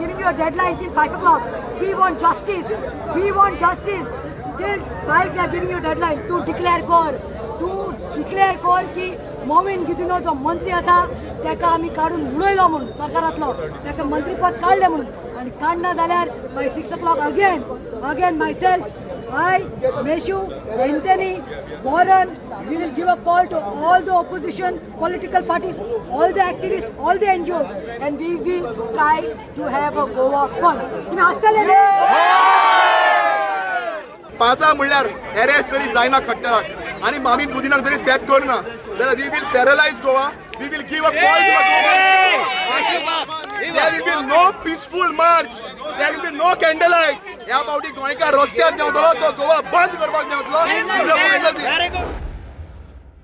giving you a deadline till 5 o'clock. We want justice. We want justice. Till 5 we are giving you a deadline to declare core. To declare core की मोविन गिदुनो जो मंत्री असा त्याका आमी काढून उडयलो म्हणून सरकारातलो त्याका मंत्रीपद काढले म्हणून आणि काढना जाल्यार by 6 o'clock again myself, I, Meshu, Anthony, Warren, we will give a call to all the opposition political parties, all the activists, all the NGOs, and we will try to have a Goa fund. तुम्ही हसतले रे? पांचा म्हणल्यार arrest तरी जायना खट्टराक आणि मामीन गुदिनाक जरी set करना जाल्यार we will paralyse Goa. We will give a call to there will be no peaceful march. There will be no candlelight. ह्या फावटी गोंयकार रस्त्यार देंवतलो तो गोवा बंद करपाक देंवतलो.